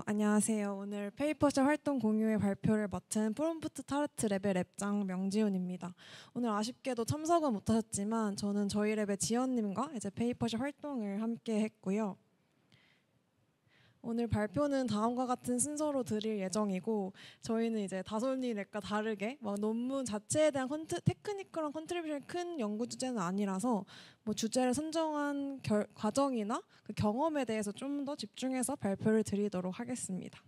안녕하세요. 오늘 페이퍼샵 활동 공유회 발표를 맡은 프롬프트 타르트 랩의 랩장 명지훈입니다. 오늘 아쉽게도 참석은 못하셨지만 저는 저희 랩의 지연님과 이제 페이퍼샵 활동을 함께 했고요. 오늘 발표는 다음과 같은 순서로 드릴 예정이고, 저희는 이제 다솔니 랩과 다르게 막 논문 자체에 대한 테크니컬한 컨트리뷰션이 큰 연구 주제는 아니라서 뭐 주제를 선정한 과정이나 그 경험에 대해서 좀 더 집중해서 발표를 드리도록 하겠습니다.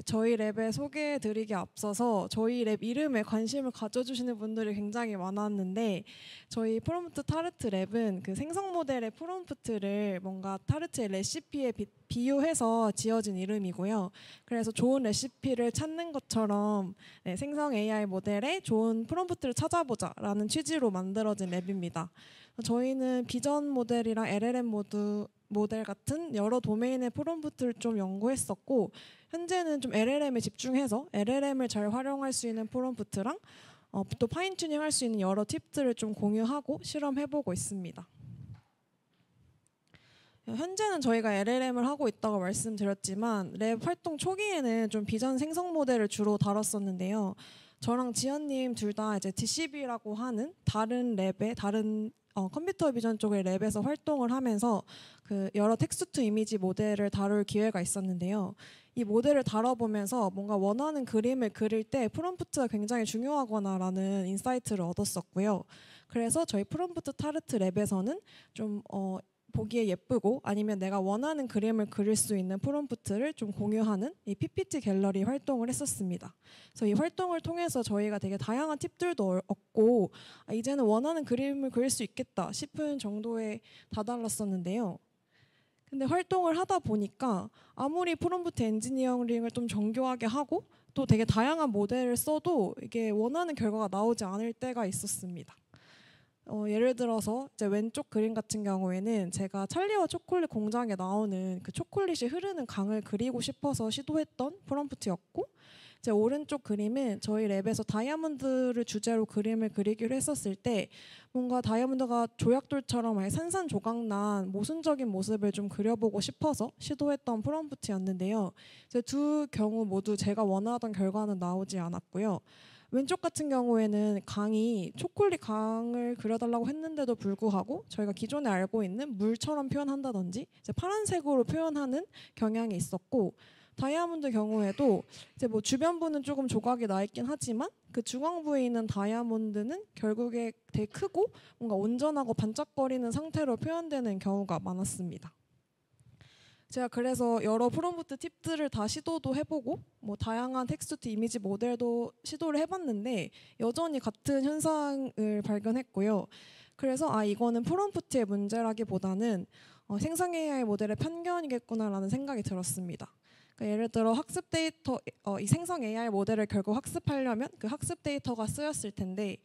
저희 랩의 소개해드리기 앞서서 저희 랩 이름에 관심을 가져주시는 분들이 굉장히 많았는데, 저희 프롬프트 타르트 랩은 그 생성 모델의 프롬프트를 뭔가 타르트의 레시피에 비유해서 지어진 이름이고요. 그래서 좋은 레시피를 찾는 것처럼 생성 AI 모델의 좋은 프롬프트를 찾아보자라는 취지로 만들어진 랩입니다. 저희는 비전 모델이랑 LLM 모델 같은 여러 도메인의 프롬프트를 좀 연구했었고, 현재는 좀 LLM에 집중해서 LLM을 잘 활용할 수 있는 프롬프트랑 또 파인 튜닝 할 수 있는 여러 팁들을 좀 공유하고 실험해보고 있습니다. 현재는 저희가 LLM을 하고 있다고 말씀드렸지만 랩 활동 초기에는 좀 비전 생성 모델을 주로 다뤘었는데요. 저랑 지연님 둘 다 이제 DCB라고 하는 다른 랩의 다른 컴퓨터 비전 쪽의 랩에서 활동을 하면서 그 여러 텍스트 투 이미지 모델을 다룰 기회가 있었는데요. 이 모델을 다뤄보면서 뭔가 원하는 그림을 그릴 때 프롬프트가 굉장히 중요하구나라는 인사이트를 얻었었고요. 그래서 저희 프롬프트 타르트 랩에서는 좀 보기에 예쁘고 아니면 내가 원하는 그림을 그릴 수 있는 프롬프트를 좀 공유하는 이 PPT 갤러리 활동을 했었습니다. 그래서 이 활동을 통해서 저희가 되게 다양한 팁들도 얻고 이제는 원하는 그림을 그릴 수 있겠다 싶은 정도에 다다랐었는데요. 근데 활동을 하다 보니까 아무리 프롬프트 엔지니어링을 좀 정교하게 하고 또 되게 다양한 모델을 써도 이게 원하는 결과가 나오지 않을 때가 있었습니다. 예를 들어서 이제 왼쪽 그림 같은 경우에는 제가 찰리와 초콜릿 공장에 나오는 그 초콜릿이 흐르는 강을 그리고 싶어서 시도했던 프롬프트였고, 제 오른쪽 그림은 저희 랩에서 다이아몬드를 주제로 그림을 그리기로 했었을 때 뭔가 다이아몬드가 조약돌처럼 산산조각난 모순적인 모습을 좀 그려보고 싶어서 시도했던 프롬프트였는데요. 이제 두 경우 모두 제가 원하던 결과는 나오지 않았고요. 왼쪽 같은 경우에는 강이 초콜릿 강을 그려달라고 했는데도 불구하고 저희가 기존에 알고 있는 물처럼 표현한다든지 이제 파란색으로 표현하는 경향이 있었고, 다이아몬드 경우에도 이제 뭐 주변부는 조금 조각이 나 있긴 하지만 그 중앙부에 있는 다이아몬드는 결국에 되게 크고 뭔가 온전하고 반짝거리는 상태로 표현되는 경우가 많았습니다. 제가 그래서 여러 프롬프트 팁들을 다 시도도 해보고 뭐 다양한 텍스트 이미지 모델도 시도를 해봤는데 여전히 같은 현상을 발견했고요. 그래서 이거는 프롬프트의 문제라기보다는 생성 AI 모델의 편견이겠구나라는 생각이 들었습니다. 그러니까 예를 들어 학습 데이터, 이 생성 AI 모델을 결국 학습하려면 그 학습 데이터가 쓰였을 텐데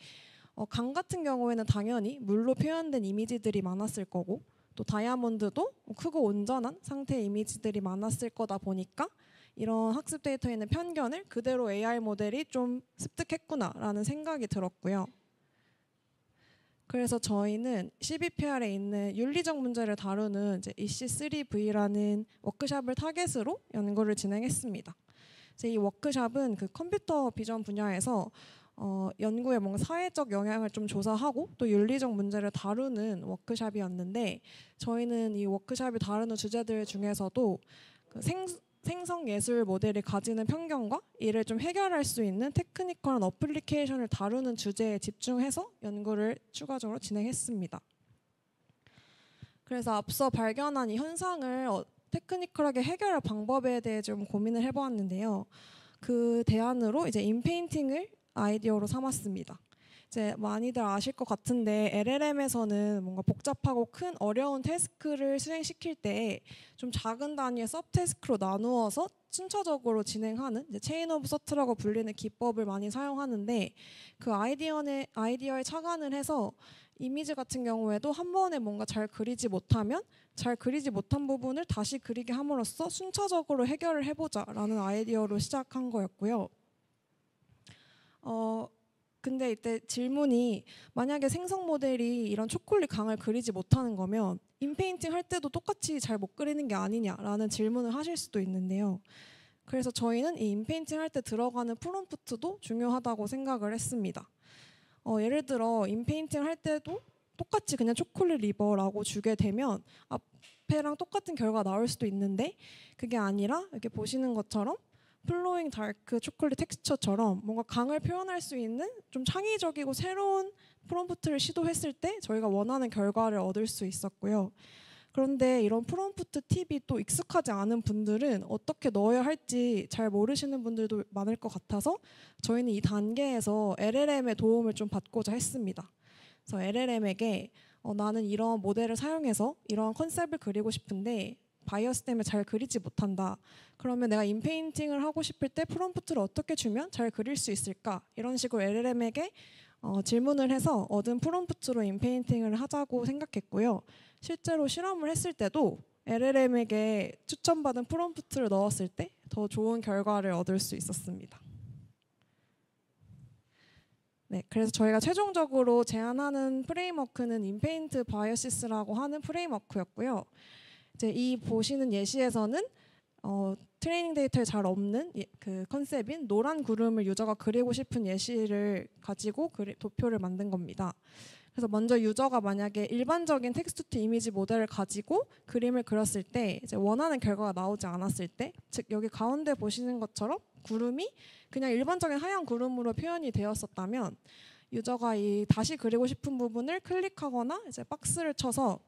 강 같은 경우에는 당연히 물로 표현된 이미지들이 많았을 거고, 또 다이아몬드도 크고 온전한 상태의 이미지들이 많았을 거다 보니까 이런 학습 데이터에 있는 편견을 그대로 AI 모델이 좀 습득했구나라는 생각이 들었고요. 그래서 저희는 CBPR에 있는 윤리적 문제를 다루는 이제 EC3V라는 워크숍을 타겟으로 연구를 진행했습니다. 이제 이 워크숍은 그 컴퓨터 비전 분야에서 연구에 뭔가 사회적 영향을 좀 조사하고 또 윤리적 문제를 다루는 워크숍이었는데, 저희는 이 워크숍이 다루는 주제들 중에서도 그 생성 예술 모델이 가지는 편견과 이를 좀 해결할 수 있는 테크니컬한 어플리케이션을 다루는 주제에 집중해서 연구를 추가적으로 진행했습니다. 그래서 앞서 발견한 이 현상을 테크니컬하게 해결할 방법에 대해 좀 고민을 해보았는데요. 그 대안으로 이제 인페인팅을 아이디어로 삼았습니다. 이제 많이들 아실 것 같은데 LLM에서는 뭔가 복잡하고 큰 어려운 태스크를 수행시킬 때 좀 작은 단위의 서브태스크로 나누어서 순차적으로 진행하는 이제 체인 오브 서트라고 불리는 기법을 많이 사용하는데, 그 아이디어에 착안을 해서 이미지 같은 경우에도 한 번에 뭔가 잘 그리지 못하면 잘 그리지 못한 부분을 다시 그리게 함으로써 순차적으로 해결을 해보자라는 아이디어로 시작한 거였고요. 근데 이때 질문이 만약에 생성 모델이 이런 초콜릿 강을 그리지 못하는 거면 인페인팅 할 때도 똑같이 잘 못 그리는 게 아니냐라는 질문을 하실 수도 있는데요. 그래서 저희는 이 인페인팅 할 때 들어가는 프롬프트도 중요하다고 생각을 했습니다. 예를 들어 인페인팅 할 때도 똑같이 그냥 초콜릿 리버라고 주게 되면 앞에랑 똑같은 결과가 나올 수도 있는데 그게 아니라 이렇게 보시는 것처럼 플로잉 다크 초콜릿 텍스처처럼 뭔가 강을 표현할 수 있는 좀 창의적이고 새로운 프롬프트를 시도했을 때 저희가 원하는 결과를 얻을 수 있었고요. 그런데 이런 프롬프트 팁이 또 익숙하지 않은 분들은 어떻게 넣어야 할지 잘 모르시는 분들도 많을 것 같아서 저희는 이 단계에서 LLM의 도움을 좀 받고자 했습니다. 그래서 LLM에게 나는 이런 모델을 사용해서 이런 컨셉을 그리고 싶은데 바이어스 때문에 잘 그리지 못한다. 그러면 내가 인페인팅을 하고 싶을 때 프롬프트를 어떻게 주면 잘 그릴 수 있을까? 이런 식으로 LLM에게 질문을 해서 얻은 프롬프트로 인페인팅을 하자고 생각했고요. 실제로 실험을 했을 때도 LLM에게 추천받은 프롬프트를 넣었을 때 더 좋은 결과를 얻을 수 있었습니다. 네, 그래서 저희가 최종적으로 제안하는 프레임워크는 인페인트 바이오시스라고 하는 프레임워크였고요. 이제 이 보시는 예시에서는 트레이닝 데이터에 잘 없는 그 컨셉인 노란 구름을 유저가 그리고 싶은 예시를 가지고 도표를 만든 겁니다. 그래서 먼저 유저가 만약에 일반적인 텍스트 투 이미지 모델을 가지고 그림을 그렸을 때 이제 원하는 결과가 나오지 않았을 때, 즉 여기 가운데 보시는 것처럼 구름이 그냥 일반적인 하얀 구름으로 표현이 되었었다면 유저가 이 다시 그리고 싶은 부분을 클릭하거나 이제 박스를 쳐서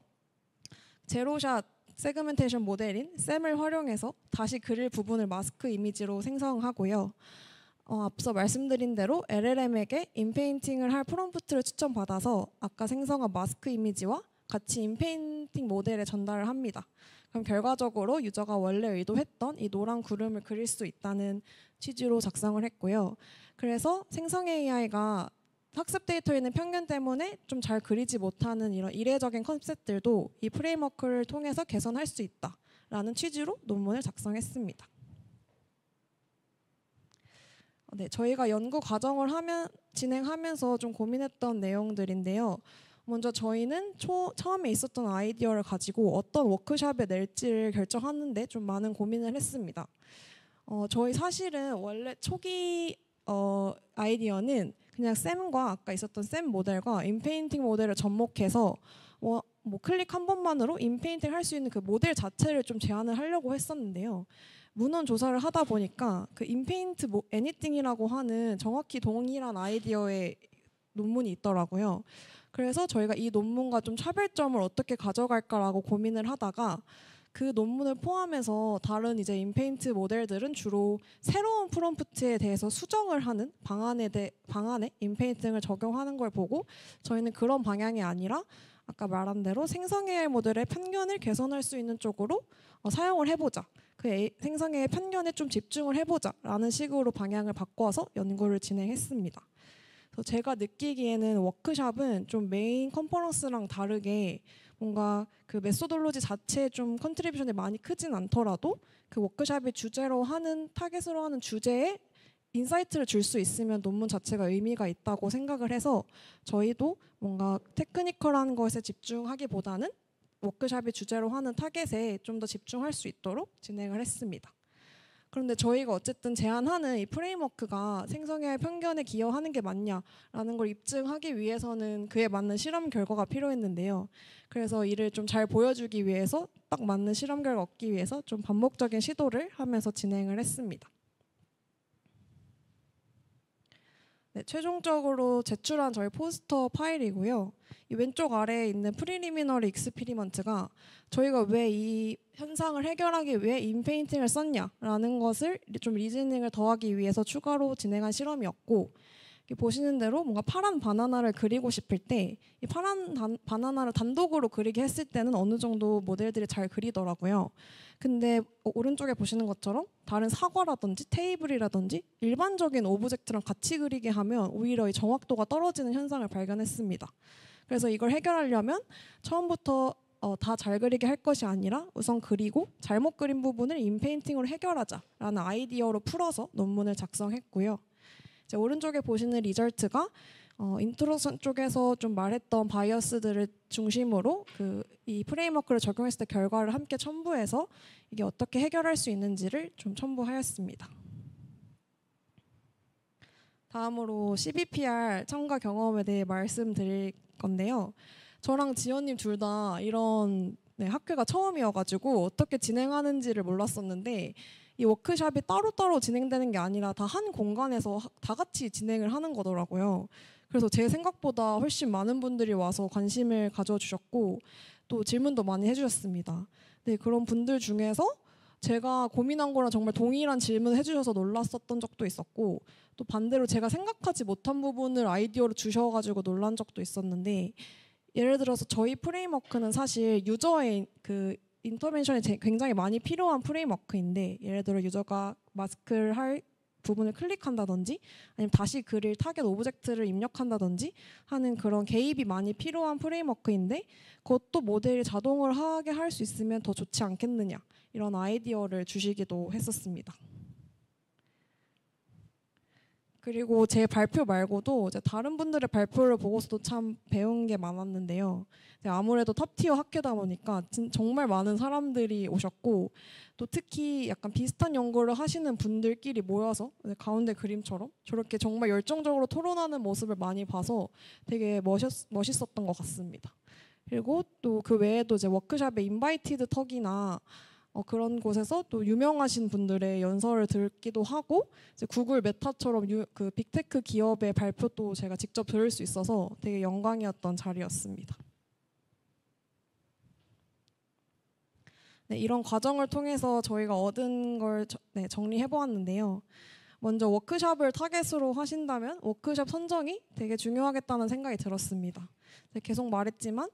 제로샷 세그멘테이션 모델인 셈을 활용해서 다시 그릴 부분을 마스크 이미지로 생성하고요. 앞서 말씀드린 대로 LLM에게 인페인팅을 할 프롬프트를 추천받아서 아까 생성한 마스크 이미지와 같이 인페인팅 모델에 전달을 합니다. 그럼 결과적으로 유저가 원래 의도했던 이 노란 구름을 그릴 수 있다는 취지로 작성을 했고요. 그래서 생성 AI가 학습 데이터에 있는 편견 때문에 좀 잘 그리지 못하는 이런 이례적인 컨셉들도 이 프레임워크를 통해서 개선할 수 있다라는 취지로 논문을 작성했습니다. 네, 저희가 연구 과정을 진행하면서 좀 고민했던 내용들인데요. 먼저 저희는 처음에 있었던 아이디어를 가지고 어떤 워크숍에 낼지를 결정하는데 좀 많은 고민을 했습니다. 저희 사실은 원래 초기 아이디어는 그냥 쌤과 아까 있었던 쌤 모델과 인페인팅 모델을 접목해서 뭐 클릭 한 번만으로 인페인팅 할 수 있는 그 모델 자체를 좀 제안을 하려고 했었는데요. 문헌 조사를 하다 보니까 그 인페인트 애니띵이라고 하는 정확히 동일한 아이디어의 논문이 있더라고요. 그래서 저희가 이 논문과 좀 차별점을 어떻게 가져갈까라고 고민을 하다가 그 논문을 포함해서 다른 이제 인페인트 모델들은 주로 새로운 프롬프트에 대해서 수정을 하는 방안에 인페인팅을 적용하는 걸 보고 저희는 그런 방향이 아니라 아까 말한 대로 생성 AI 모델의 편견을 개선할 수 있는 쪽으로 사용을 해보자. 그 생성 AI 편견에 좀 집중을 해보자라는 식으로 방향을 바꿔서 연구를 진행했습니다. 그래서 제가 느끼기에는 워크숍은 좀 메인 컨퍼런스랑 다르게 뭔가 그 메소돌로지 자체에 좀 컨트리뷰션이 많이 크진 않더라도 그 워크숍의 주제로 하는 타겟으로 하는 주제에 인사이트를 줄 수 있으면 논문 자체가 의미가 있다고 생각을 해서 저희도 뭔가 테크니컬한 것에 집중하기보다는 워크숍의 주제로 하는 타겟에 좀 더 집중할 수 있도록 진행을 했습니다. 그런데 저희가 어쨌든 제안하는 이 프레임워크가 생성 AI 편견에 기여하는 게 맞냐라는 걸 입증하기 위해서는 그에 맞는 실험 결과가 필요했는데요. 그래서 이를 좀 잘 보여주기 위해서 딱 맞는 실험 결과 얻기 위해서 좀 반복적인 시도를 하면서 진행을 했습니다. 네, 최종적으로 제출한 저희 포스터 파일이고요. 이 왼쪽 아래에 있는 프리리미너리 익스피리먼트가 저희가 왜 이 현상을 해결하기 위해 인페인팅을 썼냐라는 것을 좀 리즈닝을 더하기 위해서 추가로 진행한 실험이었고 보시는 대로 뭔가 파란 바나나를 그리고 싶을 때 이 파란 바나나를 단독으로 그리게 했을 때는 어느 정도 모델들이 잘 그리더라고요. 근데 오른쪽에 보시는 것처럼 다른 사과라든지 테이블이라든지 일반적인 오브젝트랑 같이 그리게 하면 오히려 이 정확도가 떨어지는 현상을 발견했습니다. 그래서 이걸 해결하려면 처음부터 다 잘 그리게 할 것이 아니라 우선 그리고 잘못 그린 부분을 인페인팅으로 해결하자라는 아이디어로 풀어서 논문을 작성했고요. 이제 오른쪽에 보시는 리절트가 인트로덕션 쪽에서 좀 말했던 바이어스들을 중심으로 이 프레임워크를 적용했을 때 결과를 함께 첨부해서 이게 어떻게 해결할 수 있는지를 좀 첨부하였습니다. 다음으로 CBPR 참가 경험에 대해 말씀드릴 건데요. 저랑 지연님 둘 다 이런 학회가 처음이어가지고 어떻게 진행하는지를 몰랐었는데 이 워크숍이 따로따로 진행되는 게 아니라 다 한 공간에서 다 같이 진행을 하는 거더라고요. 그래서 제 생각보다 훨씬 많은 분들이 와서 관심을 가져주셨고 또 질문도 많이 해주셨습니다. 네, 그런 분들 중에서 제가 고민한 거랑 정말 동일한 질문을 해주셔서 놀랐었던 적도 있었고 또 반대로 제가 생각하지 못한 부분을 아이디어로 주셔가지고 놀란 적도 있었는데 예를 들어서 저희 프레임워크는 사실 유저의 인터벤션이 굉장히 많이 필요한 프레임워크인데 예를 들어 유저가 마스크를 할 부분을 클릭한다든지 아니면 다시 그릴 타겟 오브젝트를 입력한다든지 하는 그런 개입이 많이 필요한 프레임워크인데 그것도 모델이 자동을 하게 할 수 있으면 더 좋지 않겠느냐 이런 아이디어를 주시기도 했었습니다. 그리고 제 발표 말고도 이제 다른 분들의 발표를 보고서도 참 배운 게 많았는데요. 아무래도 탑티어 학회다 보니까 정말 많은 사람들이 오셨고 또 특히 약간 비슷한 연구를 하시는 분들끼리 모여서 가운데 그림처럼 저렇게 정말 열정적으로 토론하는 모습을 많이 봐서 되게 멋있었던 것 같습니다. 그리고 또 그 외에도 이제 워크숍의 인바이티드 턱이나 그런 곳에서 또 유명하신 분들의 연설을 듣기도 하고 이제 구글 메타처럼 그 빅테크 기업의 발표도 제가 직접 들을 수 있어서 되게 영광이었던 자리였습니다. 네, 이런 과정을 통해서 저희가 얻은 걸 정리해 보았는데요. 먼저 워크숍을 타겟으로 하신다면 워크숍 선정이 되게 중요하겠다는 생각이 들었습니다. 계속 말했지만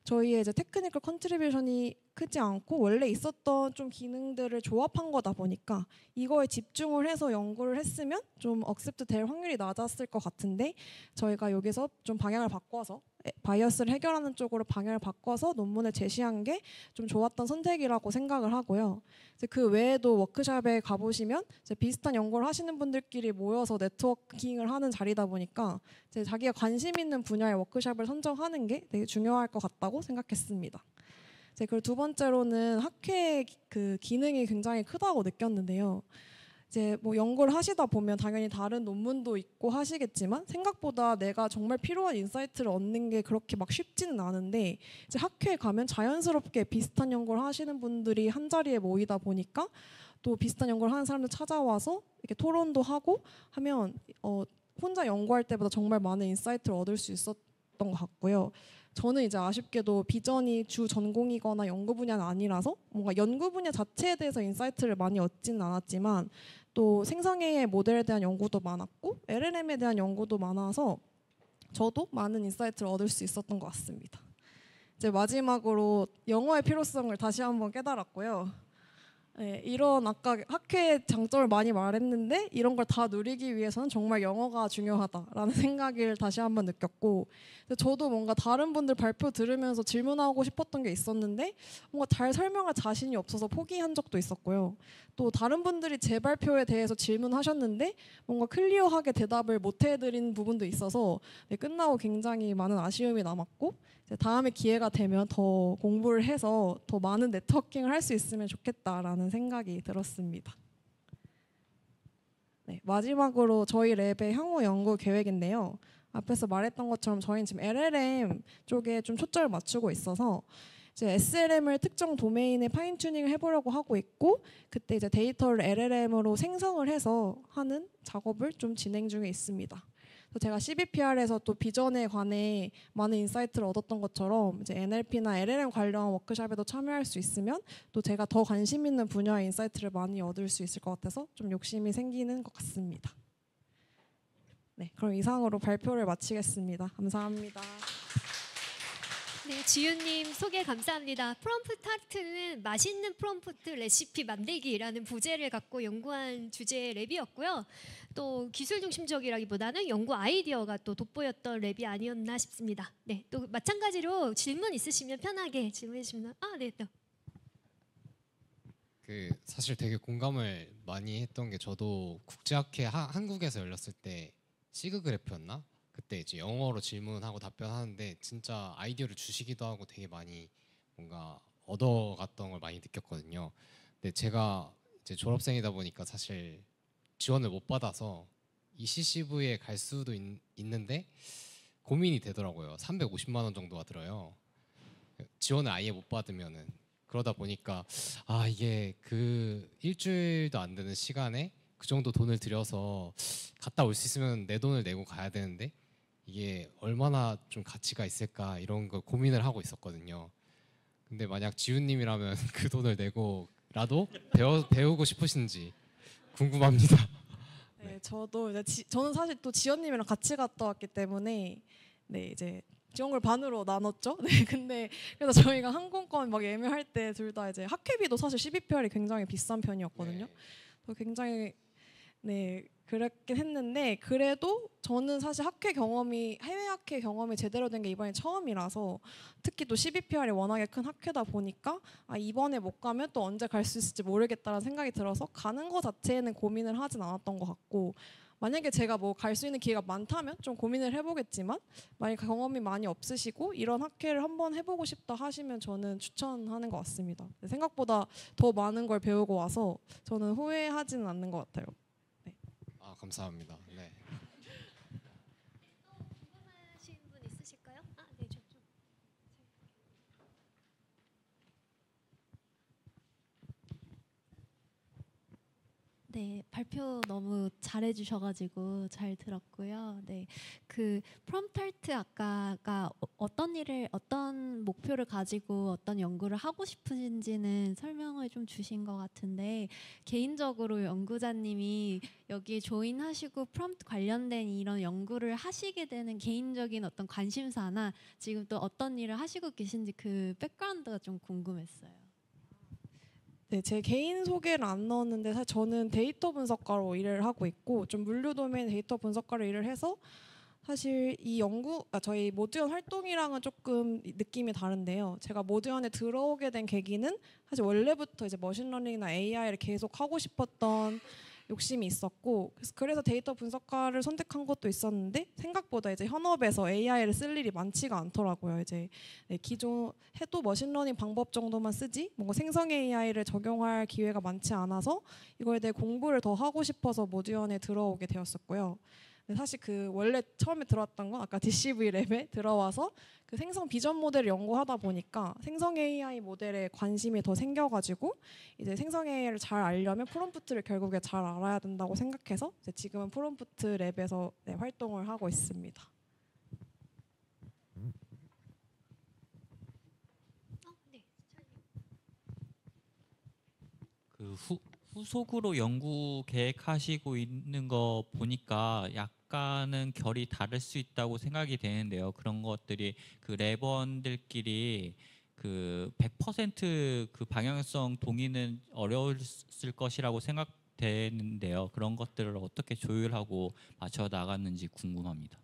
저희의 이제 테크니컬 컨트리뷰션이 크지 않고 원래 있었던 좀 기능들을 조합한 거다 보니까 이거에 집중을 해서 연구를 했으면 좀 억셉트 될 확률이 낮았을 것 같은데 저희가 여기서 좀 방향을 바꿔서 바이어스를 해결하는 쪽으로 방향을 바꿔서 논문을 제시한 게 좀 좋았던 선택이라고 생각을 하고요. 이제 그 외에도 워크숍에 가보시면 이제 비슷한 연구를 하시는 분들끼리 모여서 네트워킹을 하는 자리다 보니까 이제 자기가 관심 있는 분야의 워크숍을 선정하는 게 되게 중요할 것 같다고 생각했습니다. 그리고 두 번째로는 학회 그 기능이 굉장히 크다고 느꼈는데요. 이제 뭐 연구를 하시다 보면 당연히 다른 논문도 있고 하시겠지만 생각보다 내가 정말 필요한 인사이트를 얻는 게 그렇게 막 쉽지는 않은데 이제 학회에 가면 자연스럽게 비슷한 연구를 하시는 분들이 한 자리에 모이다 보니까 또 비슷한 연구를 하는 사람들 찾아와서 이렇게 토론도 하고 하면 혼자 연구할 때보다 정말 많은 인사이트를 얻을 수 있었던 것 같고요. 저는 이제 아쉽게도 비전이 주 전공이거나 연구 분야는 아니라서 뭔가 연구 분야 자체에 대해서 인사이트를 많이 얻지는 않았지만 또 생성AI 모델에 대한 연구도 많았고 LLM에 대한 연구도 많아서 저도 많은 인사이트를 얻을 수 있었던 것 같습니다. 이제 마지막으로 영어의 필요성을 다시 한번 깨달았고요. 네, 이런 아까 학회의 장점을 많이 말했는데 이런 걸 다 누리기 위해서는 정말 영어가 중요하다라는 생각을 다시 한번 느꼈고 저도 뭔가 다른 분들 발표 들으면서 질문하고 싶었던 게 있었는데 뭔가 잘 설명할 자신이 없어서 포기한 적도 있었고요. 또 다른 분들이 제 발표에 대해서 질문하셨는데 뭔가 클리어하게 대답을 못 해드린 부분도 있어서 끝나고 굉장히 많은 아쉬움이 남았고 다음에 기회가 되면 더 공부를 해서 더 많은 네트워킹을 할 수 있으면 좋겠다라는 생각이 들었습니다. 네, 마지막으로 저희 랩의 향후 연구 계획인데요. 앞에서 말했던 것처럼 저희는 지금 LLM 쪽에 좀 초점을 맞추고 있어서 이제 SLM을 특정 도메인에 파인 튜닝을 해보려고 하고 있고 그때 이제 데이터를 LLM으로 생성을 해서 하는 작업을 좀 진행 중에 있습니다. 제가 CBPR에서 또 비전에 관해 많은 인사이트를 얻었던 것처럼 이제 NLP나 LLM 관련 워크숍에도 참여할 수 있으면 또 제가 더 관심 있는 분야의 인사이트를 많이 얻을 수 있을 것 같아서 좀 욕심이 생기는 것 같습니다. 네, 그럼 이상으로 발표를 마치겠습니다. 감사합니다. 네, 지윤님 소개 감사합니다. 프롬프트 아트는 맛있는 프롬프트 레시피 만들기라는 부제를 갖고 연구한 주제의 랩이었고요. 또 기술 중심적이라기보다는 연구 아이디어가 또 돋보였던 랩이 아니었나 싶습니다. 네, 또 마찬가지로 질문 있으시면 편하게 질문해 주시면 네, 또. 사실 되게 공감을 많이 했던 게 저도 국제학회 한국에서 열렸을 때 시그그래프였나? 그때 이제 영어로 질문하고 답변하는데 진짜 아이디어를 주시기도 하고 되게 많이 뭔가 얻어갔던 걸 많이 느꼈거든요. 근데 제가 이제 졸업생이다 보니까 사실 지원을 못 받아서 ECCV에 갈 수도 있는데 고민이 되더라고요. 350만 원 정도가 들어요. 지원을 아예 못 받으면은. 그러다 보니까 아 이게 그 일주일도 안 되는 시간에 그 정도 돈을 들여서 갔다 올 수 있으면 내 돈을 내고 가야 되는데 이게 얼마나 좀 가치가 있을까 이런 거 고민을 하고 있었거든요. 근데 만약 지훈님이라면 그 돈을 내고라도 배우고 싶으신지 궁금합니다. 네, 저도 이제 저는 사실 또 지연님이랑 같이 갔다 왔기 때문에 네 이제 지원금 반으로 나눴죠. 네, 근데 그래서 저희가 항공권 막 예매할 때 둘 다 이제 학회비도 사실 12PR이 굉장히 비싼 편이었거든요. 그래서 굉장히 네 그랬긴 했는데 그래도 저는 사실 해외 학회 경험이 제대로 된 게 이번이 처음이라서 특히 또 12PR이 워낙에 큰 학회다 보니까 아 이번에 못 가면 또 언제 갈 수 있을지 모르겠다라는 생각이 들어서 가는 거 자체에는 고민을 하진 않았던 것 같고 만약에 제가 뭐 갈 수 있는 기회가 많다면 좀 고민을 해보겠지만 만약 경험이 많이 없으시고 이런 학회를 한번 해보고 싶다 하시면 저는 추천하는 것 같습니다. 생각보다 더 많은 걸 배우고 와서 저는 후회하지는 않는 것 같아요. 아 감사합니다. 네. 궁금하신 분 있으실까요? 아, 네, 저 좀. 네, 발표 너무 잘해 주셔가지고 잘 들었고요. 네, 그 프롬프트 아까가 어떤 목표를 가지고 어떤 연구를 하고 싶으신지는 설명을 좀 주신 것 같은데 개인적으로 연구자님이 여기 조인하시고 프롬프트 관련된 이런 연구를 하시게 되는 개인적인 어떤 관심사나 지금 또 어떤 일을 하시고 계신지 그 백그라운드가 좀 궁금했어요. 네, 제 개인 소개를 안 넣었는데 사실 저는 데이터 분석가로 일을 하고 있고 좀 물류 도메인 데이터 분석가로 일을 해서 사실 저희 모드연 활동이랑은 조금 느낌이 다른데요. 제가 모드연에 들어오게 된 계기는 사실 원래부터 이제 머신러닝이나 AI를 계속 하고 싶었던 욕심이 있었고 그래서 데이터 분석가를 선택한 것도 있었는데 생각보다 이제 현업에서 AI를 쓸 일이 많지가 않더라고요. 이제 기존 해도 머신러닝 방법 정도만 쓰지 뭔가 생성 AI를 적용할 기회가 많지 않아서 이거에 대해 공부를 더 하고 싶어서 모드연에 들어오게 되었었고요. 사실 그 원래 처음에 들어왔던 건 아까 DCV 랩에 들어와서 그 생성 비전 모델을 연구하다 보니까 생성 AI 모델에 관심이 더 생겨가지고 이제 생성 AI를 잘 알려면 프롬프트를 결국에 잘 알아야 된다고 생각해서 이제 지금은 프롬프트 랩에서 네, 활동을 하고 있습니다. 네. 그 후속으로 연구 계획하시고 있는 거 보니까 약간은 결이 다를 수 있다고 생각이 되는데요. 그런 것들이 그 랩원들끼리 그 100%그 방향성 동의는 어려웠을 것이라고 생각되는데요. 그런 것들을 어떻게 조율하고 맞춰 나갔는지 궁금합니다.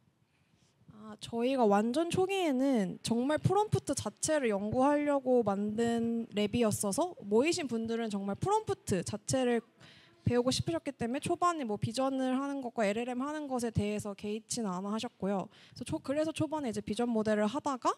저희가 완전 초기에는 정말 프롬프트 자체를 연구하려고 만든 랩이었어서 모이신 분들은 정말 프롬프트 자체를 배우고 싶으셨기 때문에 초반에 뭐 비전을 하는 것과 LLM 하는 것에 대해서 개의치는 않아 하셨고요. 그래서 초반에 이제 비전 모델을 하다가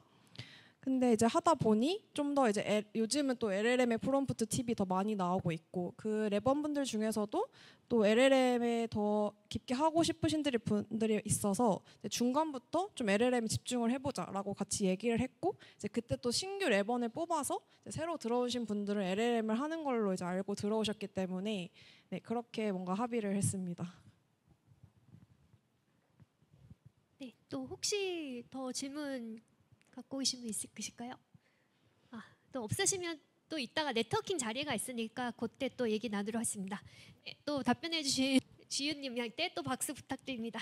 근데 이제 하다 보니 좀 더 이제 요즘은 또 LLM의 프롬프트 팁이 더 많이 나오고 있고 그 랩원분들 중에서도 또 LLM에 더 깊게 하고 싶으신 분들이 있어서 중간부터 좀 LLM에 집중을 해보자라고 같이 얘기를 했고 이제 그때 또 신규 랩원을 뽑아서 이제 새로 들어오신 분들은 LLM을 하는 걸로 이제 알고 들어오셨기 때문에 네, 그렇게 뭔가 합의를 했습니다. 네, 또 혹시 더 질문 갖고 오신 분 있으실까요? 또 없으시면 또 이따가 네트워킹 자리가 있으니까 그때 또 얘기 나누도록 하겠습니다. 또 답변해 주신 지윤님한테 또 박수 부탁드립니다.